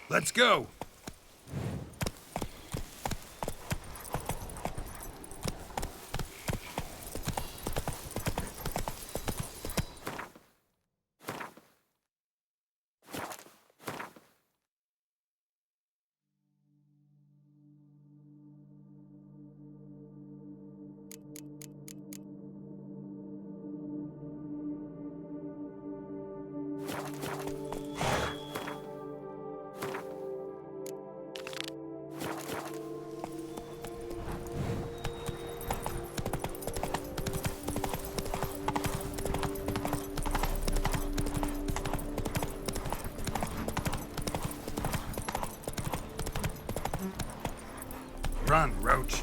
Let's go! Run, Roach.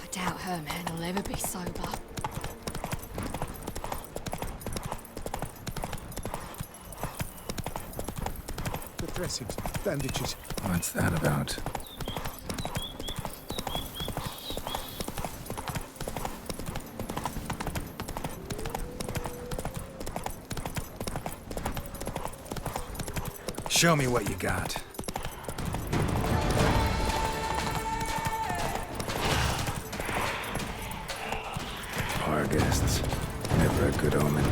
I doubt Herman will ever be sober. The dressings, bandages. What's that about? Show me what you got. Bar guests. Never a good omen.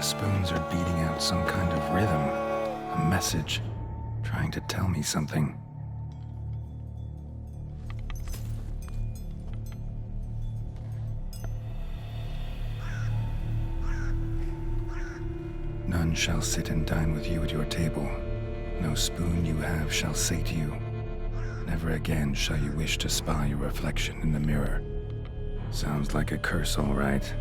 Spoons are beating out some kind of rhythm. A message. Trying to tell me something. None shall sit and dine with you at your table. No spoon you have shall say to you. Never again shall you wish to spy your reflection in the mirror. Sounds like a curse, all right.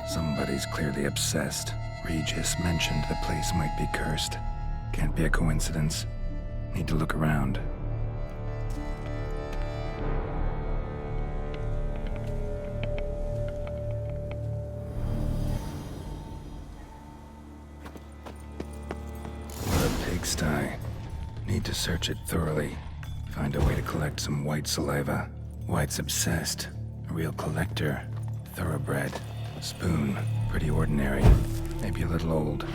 Somebody's clearly obsessed. Regis mentioned the place might be cursed. Can't be a coincidence. Need to look around. What a pigsty. Need to search it thoroughly. Find a way to collect some white saliva. White's obsessed. A real collector. Thoroughbred. Spoon. Pretty ordinary. Maybe a little old.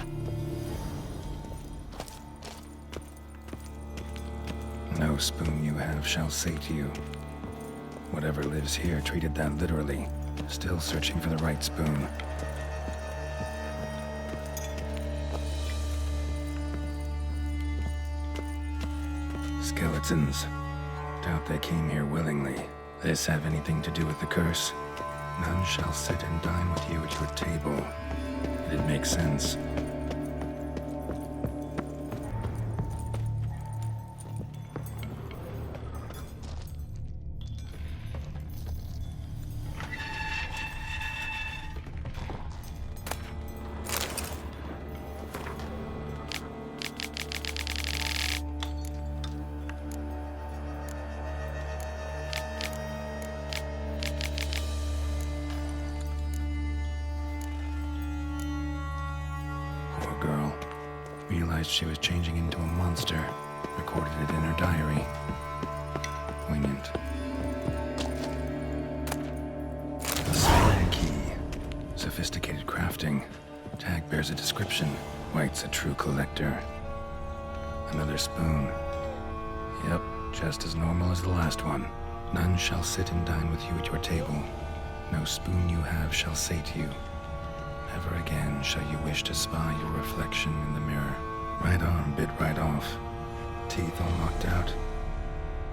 No spoon you have shall sate you. Whatever lives here treated that literally. Still searching for the right spoon. Skeletons. Doubt they came here willingly. This have anything to do with the curse? None shall sit and dine with you at your table. It makes sense. Poor girl. Realized she was changing into a monster. Recorded it in her diary. Poignant. The spoon key. Sophisticated crafting. Tag bears a description. White's a true collector. Another spoon. Yep, just as normal as the last one. None shall sit and dine with you at your table. No spoon you have shall sate you. Never again shall you wish to spy your reflection in the mirror. Right arm bit right off. Teeth all knocked out.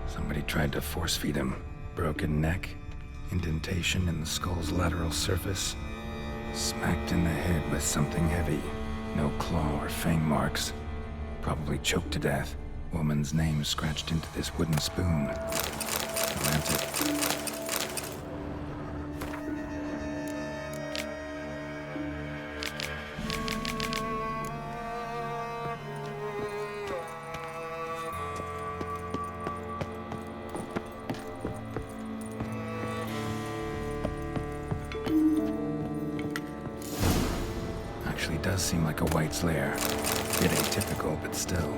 Somebody tried to force feed him. Broken neck. Indentation in the skull's lateral surface. Smacked in the head with something heavy. No claw or fang marks. Probably choked to death. Woman's name scratched into this wooden spoon. Atlantic. Actually does seem like a White's lair. Bit atypical, but still.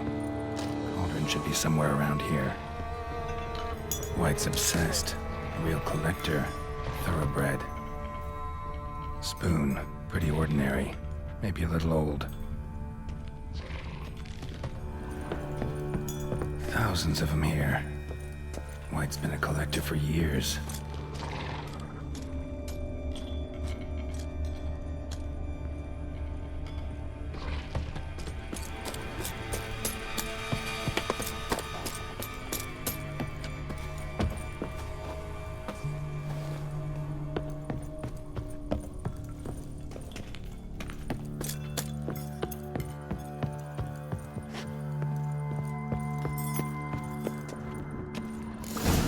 Cauldron should be somewhere around here. White's obsessed. A real collector. Thoroughbred. Spoon. Pretty ordinary. Maybe a little old. Thousands of them here. White's been a collector for years.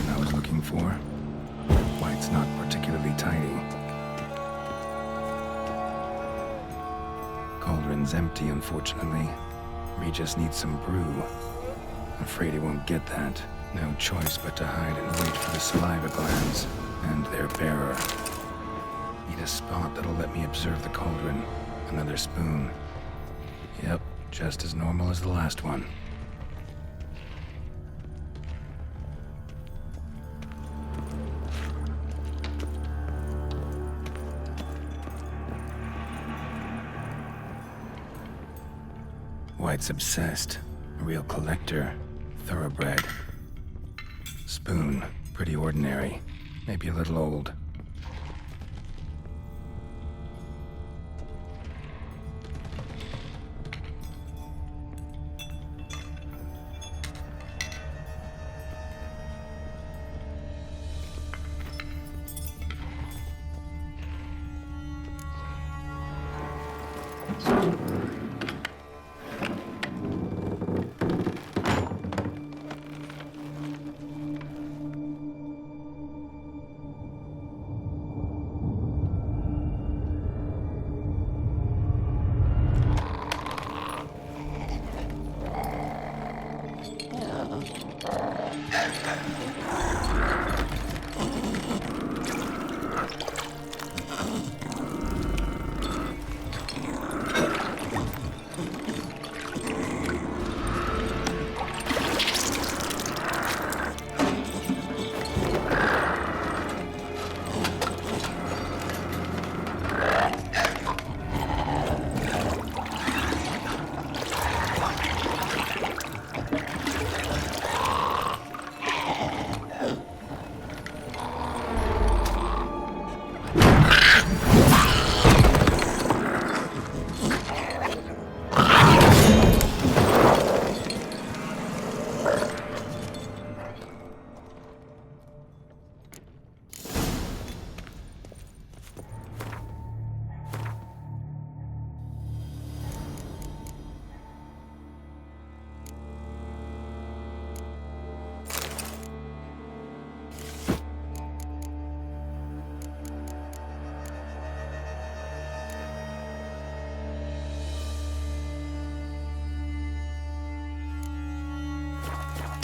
I was looking for. White's not particularly tidy. Cauldron's empty, unfortunately. Regis needs some brew. Afraid he won't get that. No choice but to hide and wait for the saliva glands and their bearer. Need a spot that'll let me observe the cauldron. Another spoon. Yep, just as normal as the last one. White's obsessed. A real collector. Thoroughbred. Spoon. Pretty ordinary. Maybe a little old.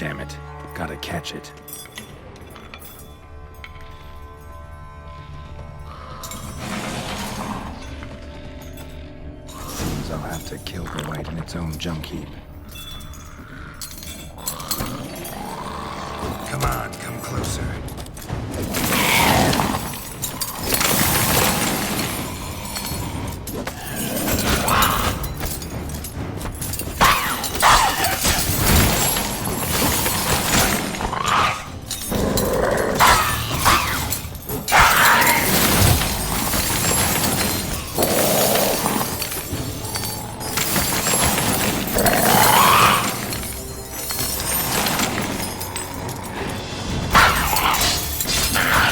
damn it. Gotta catch it. Seems I'll have to kill the light in its own junk heap. Come on, come closer.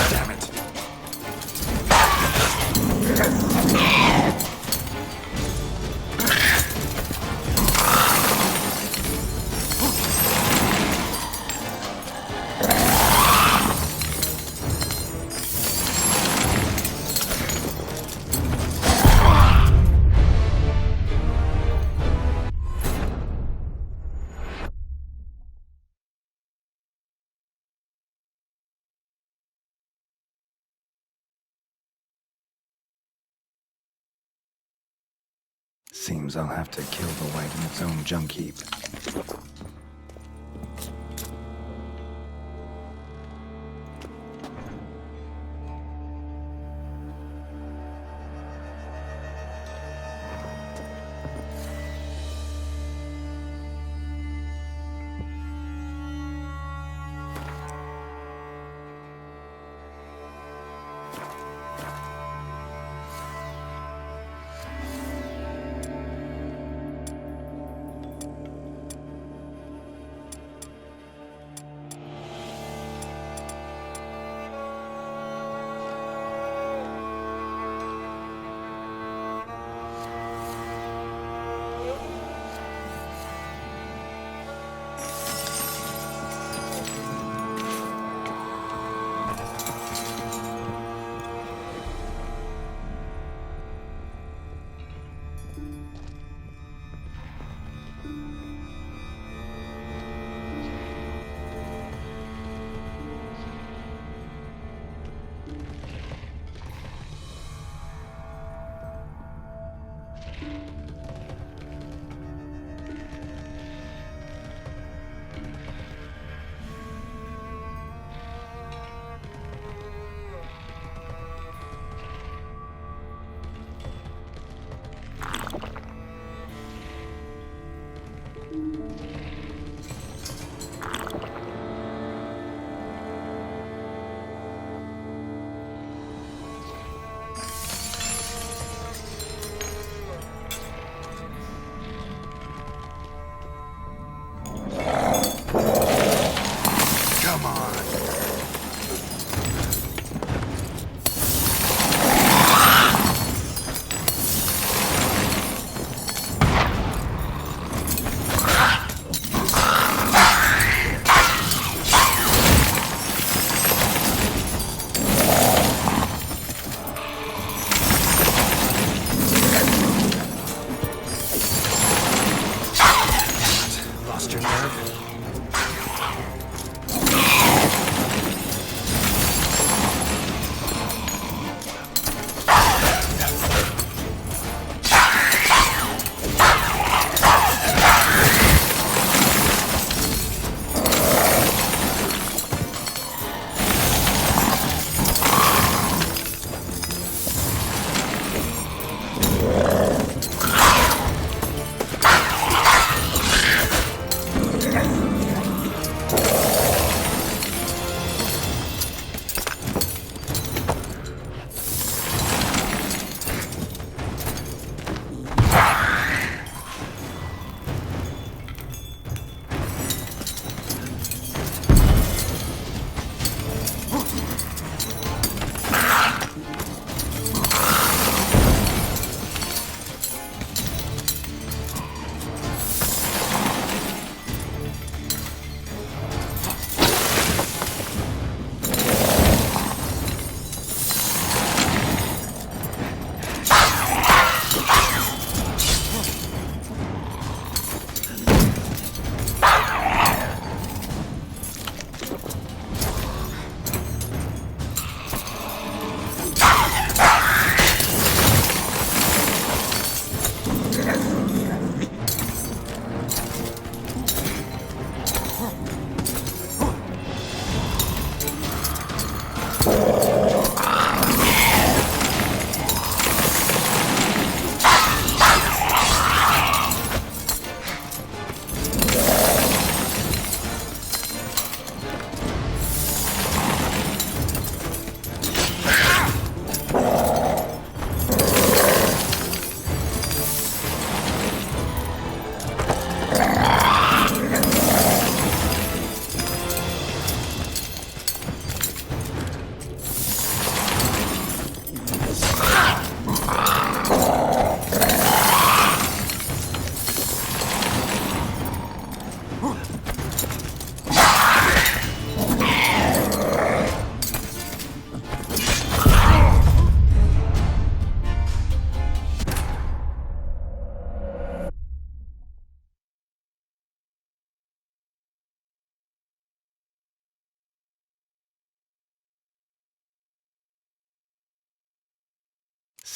Damn it. Seems I'll have to kill the light in its own junk heap.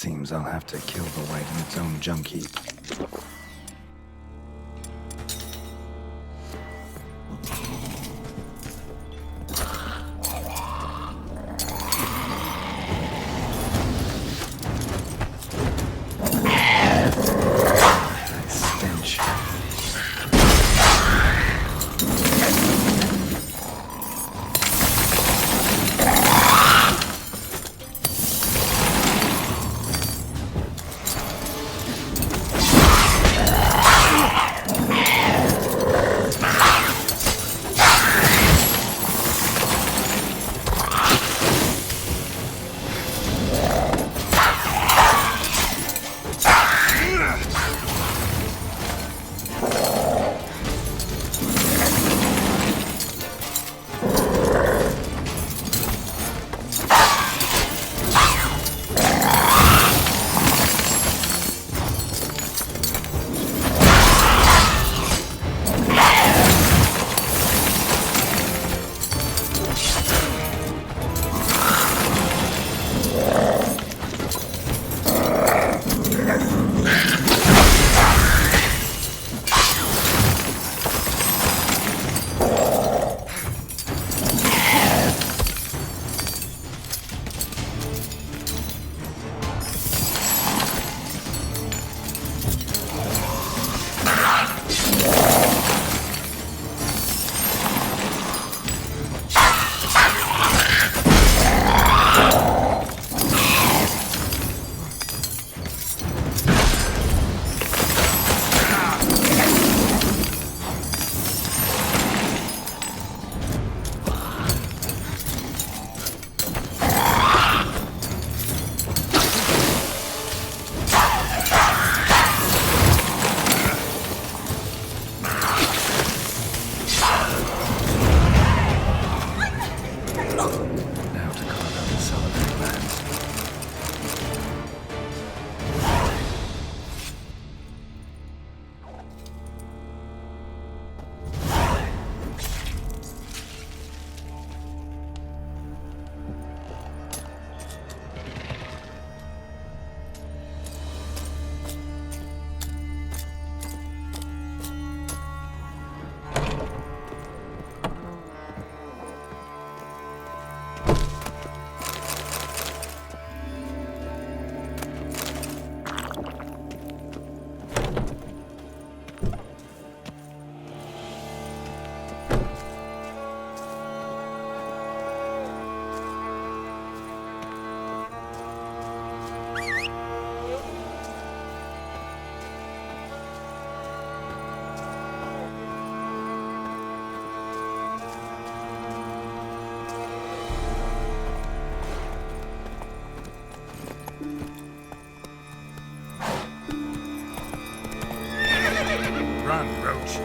Seems I'll have to kill the light in its own junk heap. That stench. Now to carve out the celibate lands. Run, Roach.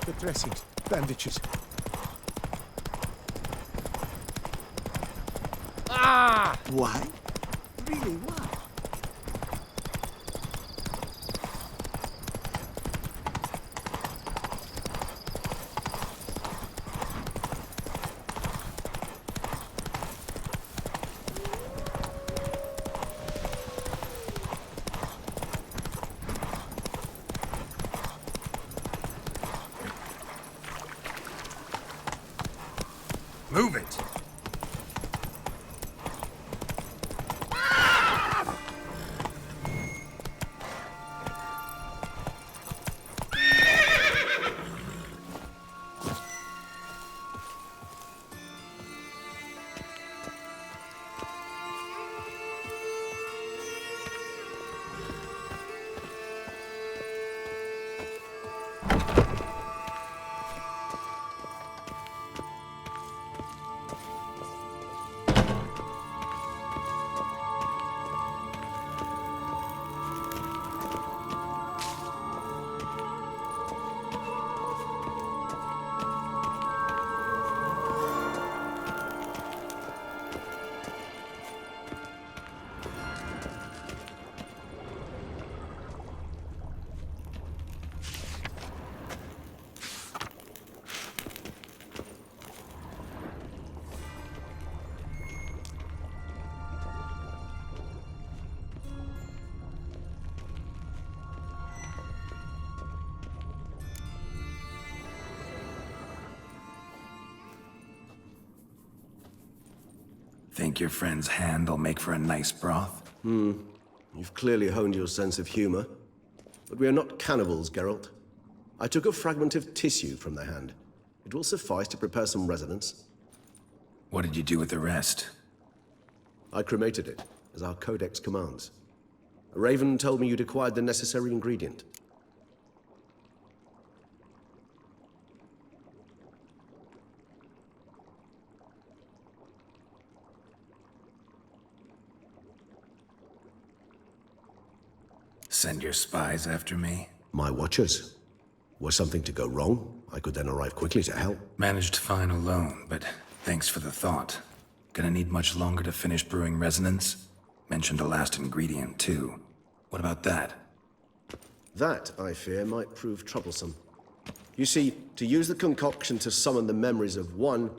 The dressings, bandages. Ah! Why? Really, why? Move it. Think your friend's hand will make for a nice broth? You've clearly honed your sense of humor. But we are not cannibals, Geralt. I took a fragment of tissue from the hand. It will suffice to prepare some resonance. What did you do with the rest? I cremated it, as our codex commands. A raven told me you'd acquired the necessary ingredient. Send your spies after me? My watchers. Were something to go wrong, I could then arrive quickly to help. Managed fine alone, but thanks for the thought. Gonna need much longer to finish brewing resonance? Mentioned a last ingredient, too. What about that? That, I fear, might prove troublesome. You see, to use the concoction to summon the memories of one,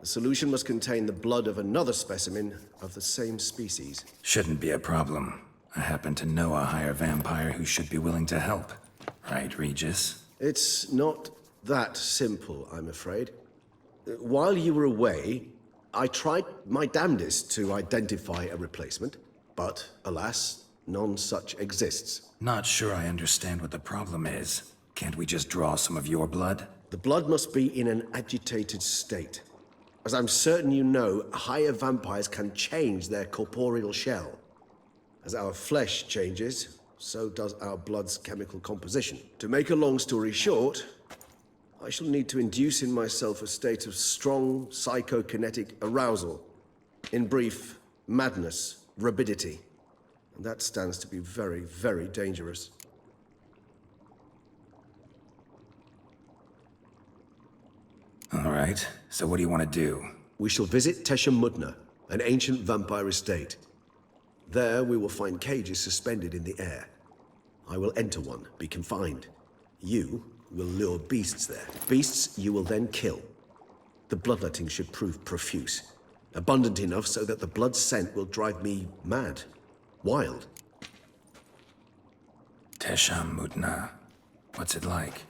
the solution must contain the blood of another specimen of the same species. Shouldn't be a problem. I happen to know a higher vampire who should be willing to help. Right, Regis? It's not that simple, I'm afraid. While you were away, I tried my damnedest to identify a replacement, but alas, none such exists. Not sure I understand what the problem is. Can't we just draw some of your blood? The blood must be in an agitated state. As I'm certain you know, higher vampires can change their corporeal shell. As our flesh changes, so does our blood's chemical composition. To make a long story short, I shall need to induce in myself a state of strong psychokinetic arousal. In brief, madness, rabidity. And that stands to be very, very dangerous. All right, so what do you want to do? We shall visit Tesha Mudna, an ancient vampire estate. There we will find cages suspended in the air. I will enter one, be confined. You will lure beasts there. Beasts you will then kill. The bloodletting should prove profuse. Abundant enough so that the blood scent will drive me mad. Wild. Tesham Mutna. What's it like?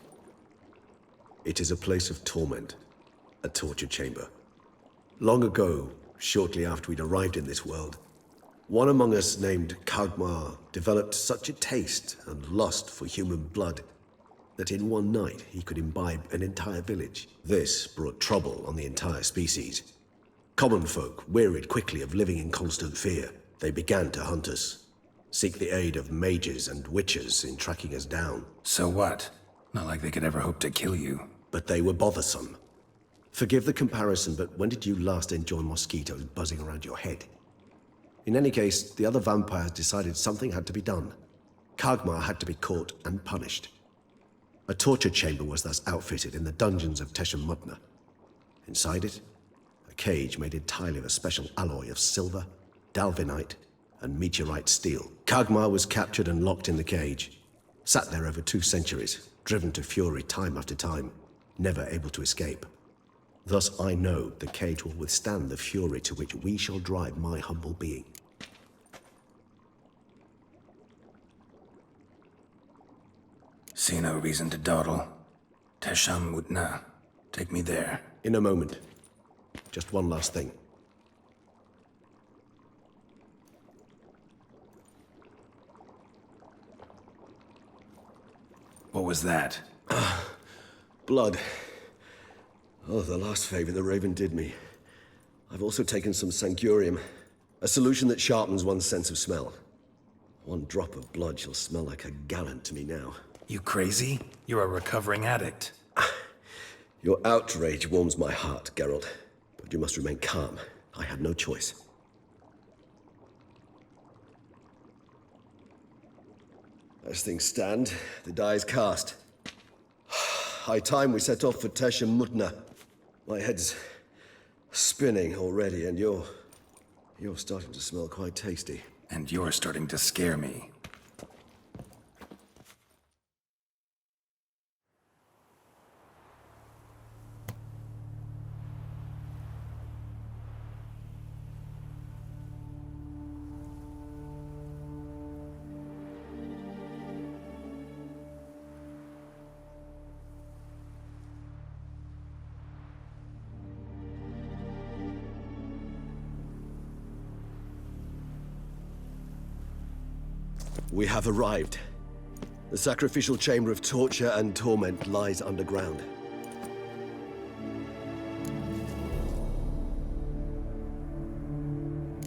It is a place of torment. A torture chamber. Long ago, shortly after we'd arrived in this world, one among us named Kagmar developed such a taste and lust for human blood that in one night he could imbibe an entire village. This brought trouble on the entire species. Common folk wearied quickly of living in constant fear. They began to hunt us, seek the aid of mages and witches in tracking us down. So what? Not like they could ever hope to kill you. But they were bothersome. Forgive the comparison, but when did you last enjoy mosquitoes buzzing around your head? In any case, the other vampires decided something had to be done. Kagmar had to be caught and punished. A torture chamber was thus outfitted in the dungeons of Tesha Mutna. Inside it, a cage made entirely of a special alloy of silver, dalvinite, and meteorite steel. Kagmar was captured and locked in the cage. Sat there over 2 centuries, driven to fury time after time, never able to escape. Thus I know the cage will withstand the fury to which we shall drive my humble being. See no reason to dawdle. Tesham Mutna. Take me there. In a moment. Just one last thing. What was that? Blood. Oh, the last favor the Raven did me. I've also taken some Sangurium, a solution that sharpens one's sense of smell. One drop of blood shall smell like a gallon to me now. You crazy? You're a recovering addict. Your outrage warms my heart, Geralt. But you must remain calm. I had no choice. As things stand, the die is cast. High time we set off for Tesha Mutna. My head's spinning already, and you're starting to smell quite tasty. And you're starting to scare me. We have arrived. The sacrificial chamber of torture and torment lies underground.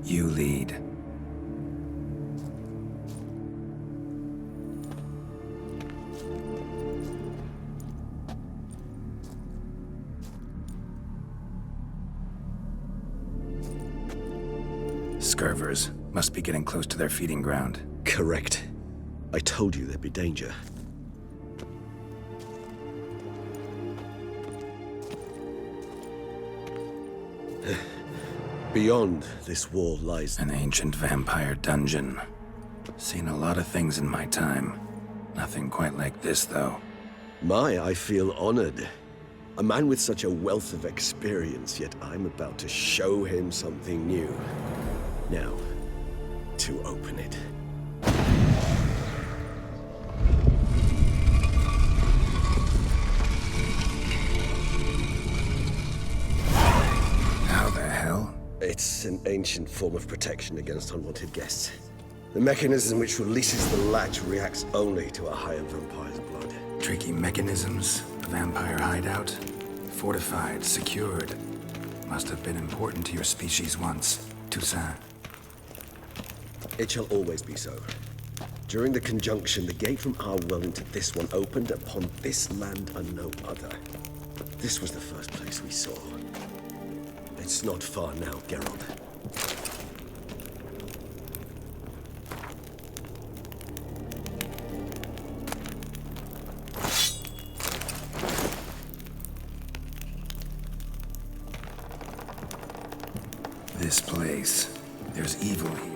You lead. Scurvers must be getting close to their feeding ground. Correct. I told you there'd be danger. Beyond this wall lies... An ancient vampire dungeon. Seen a lot of things in my time. Nothing quite like this, though. I feel honored. A man with such a wealth of experience, yet I'm about to show him something new. Now, to open it. How the hell? It's an ancient form of protection against unwanted guests. The mechanism which releases the latch reacts only to a higher vampire's blood. Tricky mechanisms, a vampire hideout. Fortified, secured. Must have been important to your species once, Toussaint. It shall always be so. During the conjunction, the gate from our world into this one opened upon this land and no other. This was the first place we saw. It's not far now, Geralt. This place. There's evil here.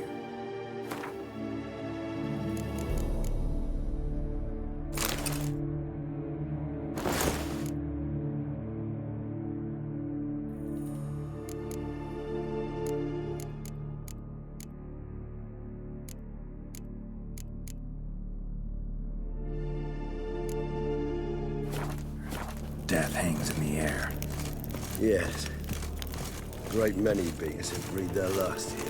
Death hangs in the air. Yes. Great many beings have breathed their last here.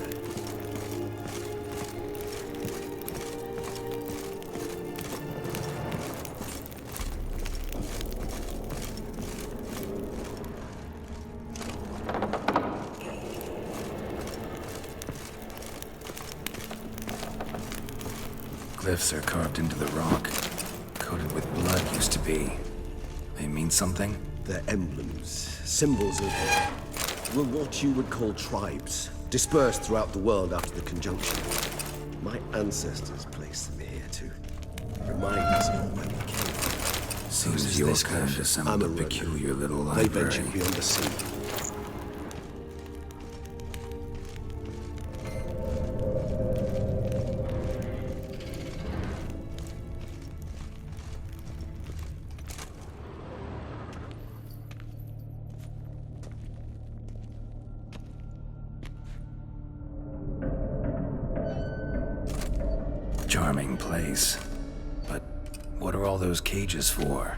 Glyphs are carved into the rock. Coated with blood used to be. They mean something? They're emblems, symbols of... well, what you would call tribes, dispersed throughout the world after the conjunction. My ancestors placed them here to remind us of where we came from. Seems Who's your this kind kind? assembled a I'm a peculiar little They library. ventured beyond the sea. Charming place. But what are all those cages for?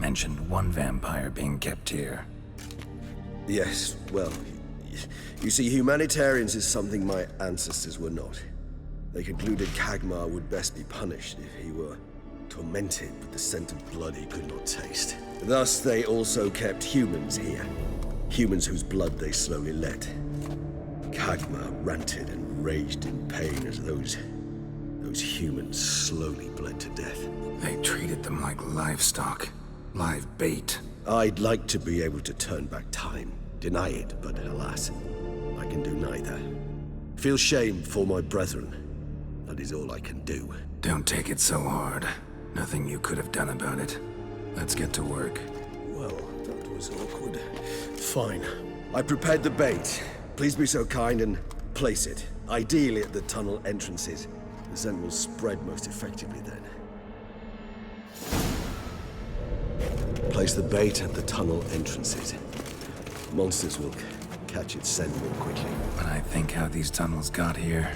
Mentioned one vampire being kept here. Yes, well, you see, humanitarians is something my ancestors were not. They concluded Kagmar would best be punished if he were tormented with the scent of blood he could not taste. Thus, they also kept humans here. Humans whose blood they slowly let. Kagmar ranted and raged in pain as those humans slowly bled to death. They treated them like livestock. Live bait. I'd like to be able to turn back time, deny it, but alas, I can do neither. Feel shame for my brethren. That is all I can do. Don't take it so hard. Nothing you could have done about it. Let's get to work. Well, that was awkward. Fine. I prepared the bait. Please be so kind and place it. Ideally at the tunnel entrances. The scent will spread most effectively then. Place the bait at the tunnel entrances. Monsters will catch its scent more quickly. When I think how these tunnels got here,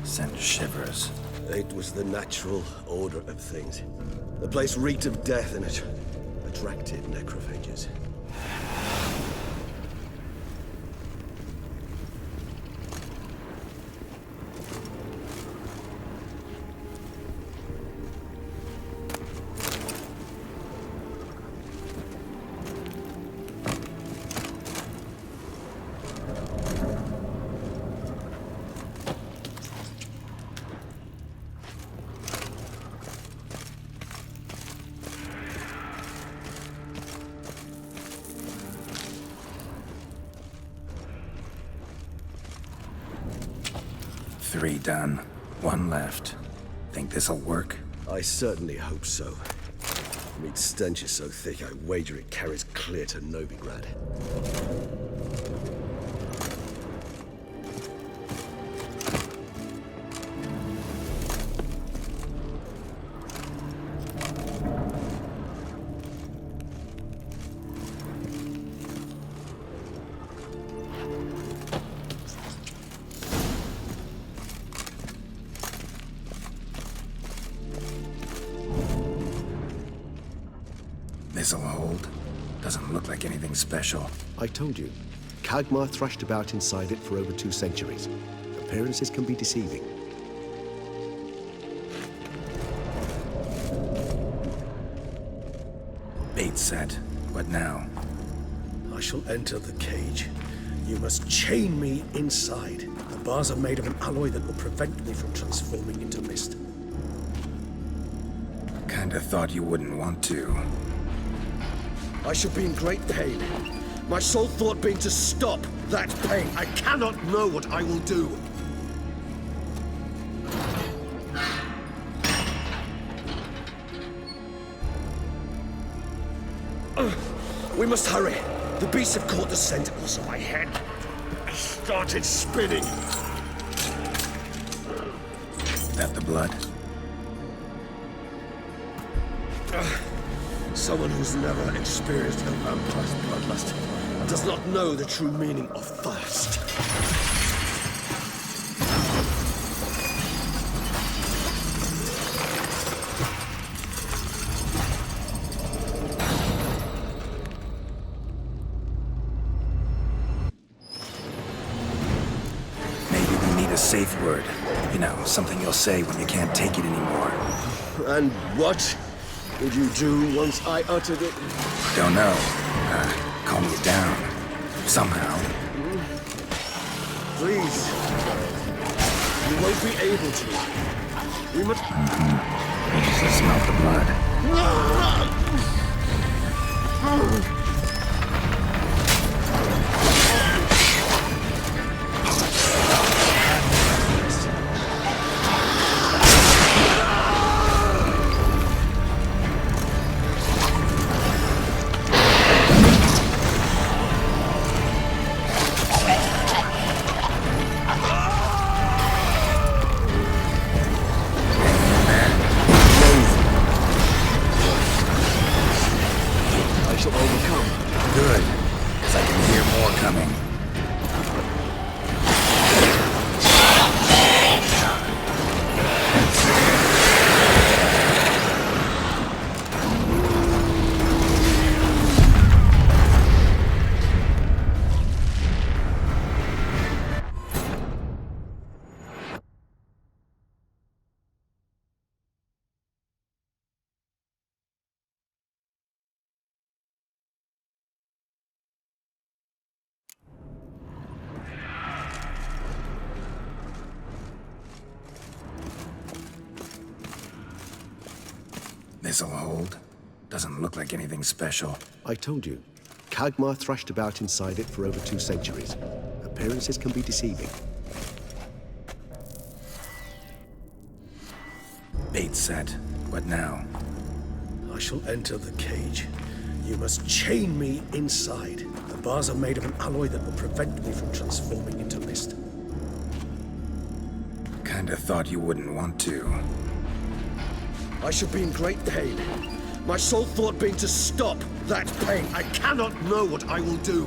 sent shivers. It was the natural order of things. The place reeked of death and it attracted necrophages. 3 done. 1 left. Think this'll work? I certainly hope so. The meat stench is so thick, I wager it carries clear to Novigrad. This'll hold. Doesn't look like anything special. I told you, Kagmar thrashed about inside it for over 2 centuries. Appearances can be deceiving. Bait set. What now? I shall enter the cage. You must chain me inside. The bars are made of an alloy that will prevent me from transforming into mist. Kinda thought you wouldn't want to. I shall be in great pain. My sole thought being to stop that pain. I cannot know what I will do. We must hurry. The beasts have caught the scent. Also, my head started spinning. That the blood? Someone who's never experienced a vampire's bloodlust does not know the true meaning of thirst. Maybe we need a safe word. You know, something you'll say when you can't take it anymore. And what would you do once I uttered it? Don't know. Calm you down. Somehow. Please. You won't be able to. We must... Smell the blood. I shall overcome. Good. Because I can hear more coming. This'll hold. Doesn't look like anything special. I told you, Kagmar thrashed about inside it for over 2 centuries. Appearances can be deceiving. Bait set. What now? I shall enter the cage. You must chain me inside. The bars are made of an alloy that will prevent me from transforming into mist. Kinda thought you wouldn't want to. I shall be in great pain. My sole thought being to stop that pain. I cannot know what I will do.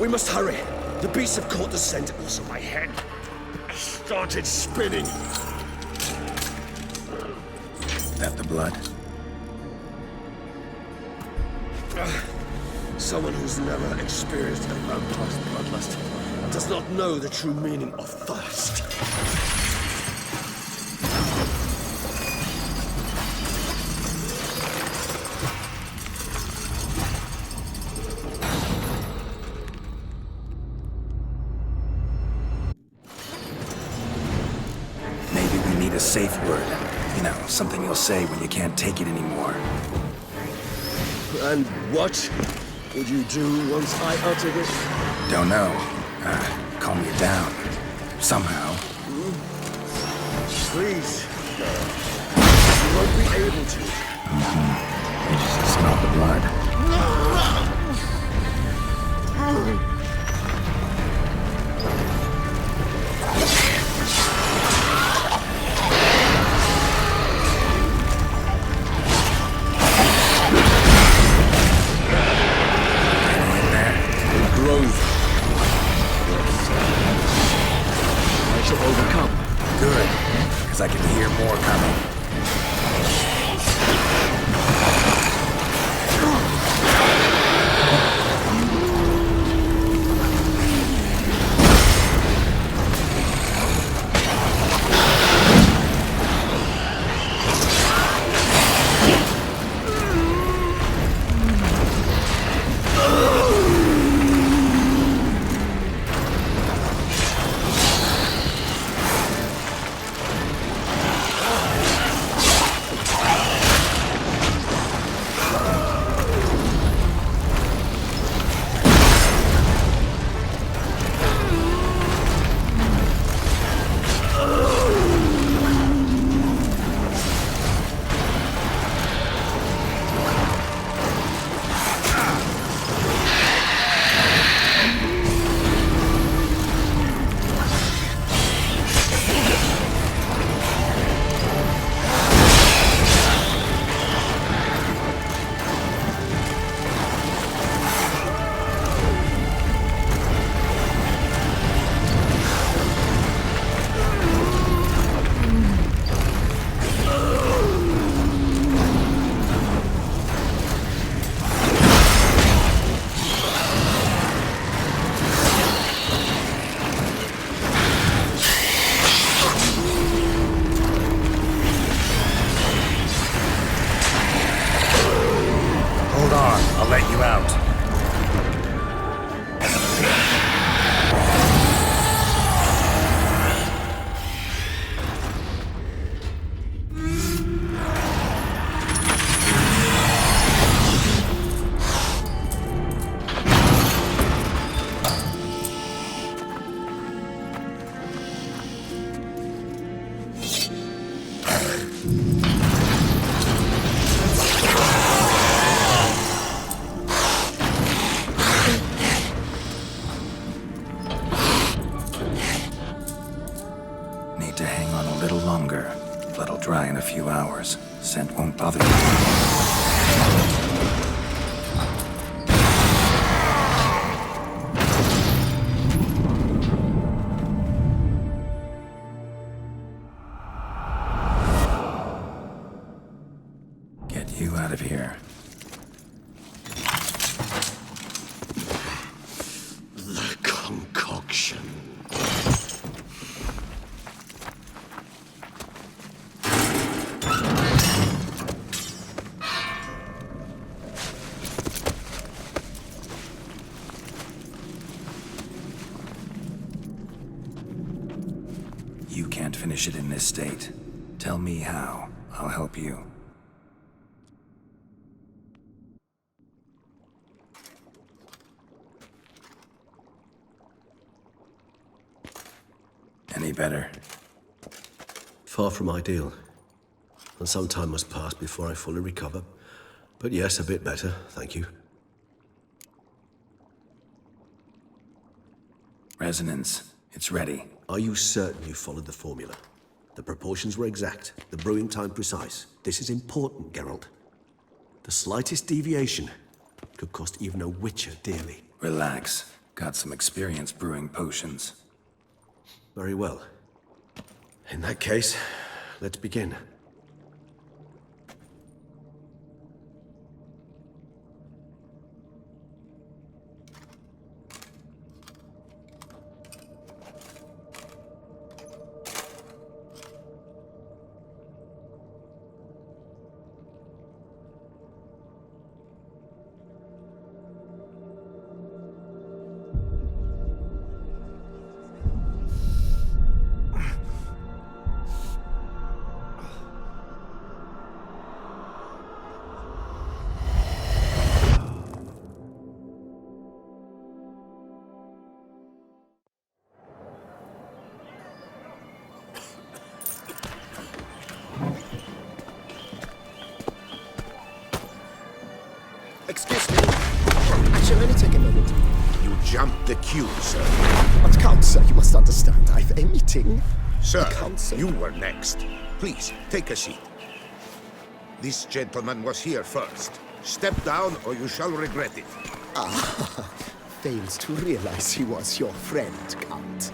We must hurry. The beasts have caught the scent. Also, my head started spinning. That the blood? Someone who's never experienced a vampire's bloodlust does not know the true meaning of thirst. Maybe we need a safe word. You know, something you'll say when you can't take it anymore. And what would you do once I uttered it? Don't know. Calm you down. Somehow. Please. You won't be able to. You just smell the blood. Grove. I shall overcome. Good. Because I can hear more coming. Hold on, I'll let you out. Need to hang on a little longer. Blood'll dry in a few hours. Scent won't bother you. Get you out of here. The concoction. You can't finish it in this state. Tell me how. I'll help you. Any better? Far from ideal. And some time must pass before I fully recover. But yes, a bit better, thank you. Resonance. It's ready. Are you certain you followed the formula? The proportions were exact, the brewing time precise. This is important, Geralt. The slightest deviation could cost even a Witcher dearly. Relax. Got some experience brewing potions. Very well. In that case, let's begin. jumped the queue, sir. But Count, sir, you must understand, I've a meeting. Sir, Counsel. you were next. Please, take a seat. This gentleman was here first. Step down or you shall regret it. Fails to realize he was your friend, Count.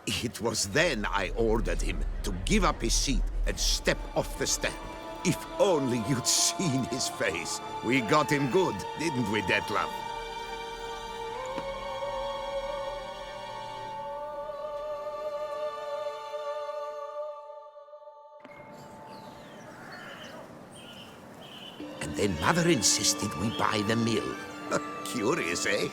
It was then I ordered him to give up his seat and step off the step. If only you'd seen his face. We got him good, didn't we, Detlef? And then Mother insisted we buy the mill. Curious, eh?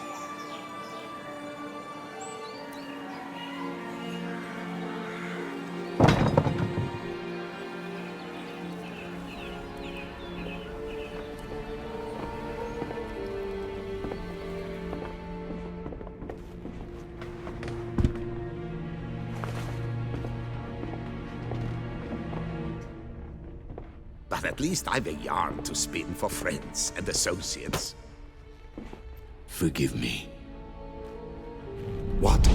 But at least I've a yarn to spin for friends and associates. Forgive me. What?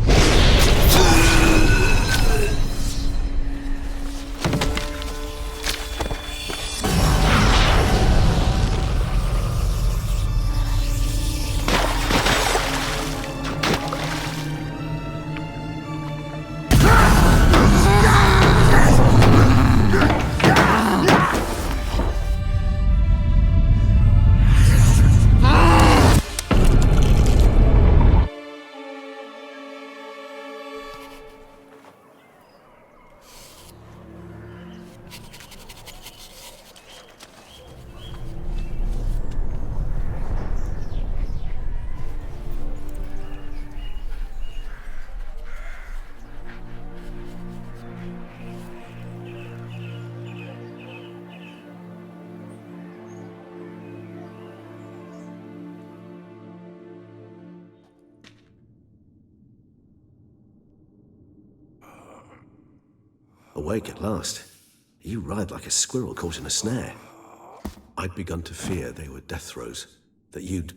Awake at last. You ride like a squirrel caught in a snare. I'd begun to fear they were death throes, that you'd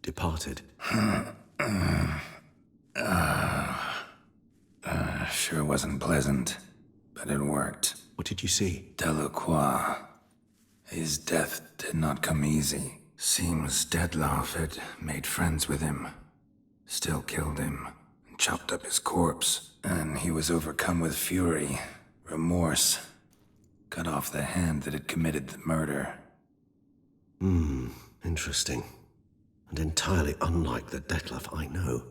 departed. Sure wasn't pleasant, but it worked. What did you see? Delacroix. His death did not come easy. Seems Detlef had made friends with him. Still killed him, and chopped up his corpse. And he was overcome with fury, remorse. Cut off the hand that had committed the murder. Interesting. And entirely unlike the Detlef I know.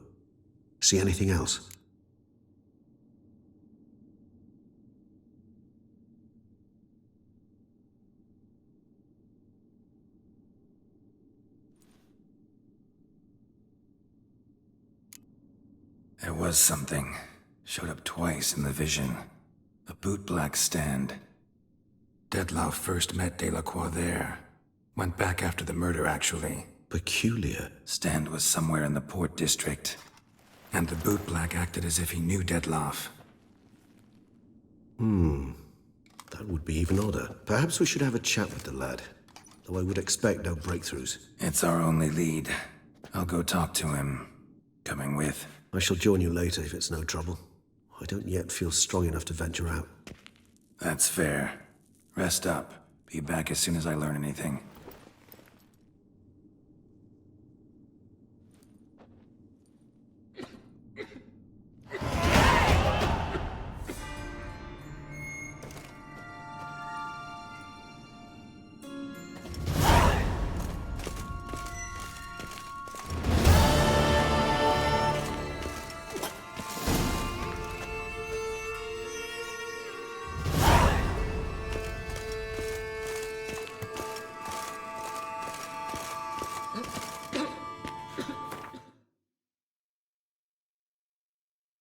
See anything else? There was something. Showed up twice in the vision. A bootblack stand. Detlef first met Delacroix there. Went back after the murder, actually. Peculiar. Stand was somewhere in the Port District. And the bootblack acted as if he knew Detlef. That would be even odder. Perhaps we should have a chat with the lad. Though I would expect no breakthroughs. It's our only lead. I'll go talk to him. Coming with. I shall join you later if it's no trouble. I don't yet feel strong enough to venture out. That's fair. Rest up. Be back as soon as I learn anything.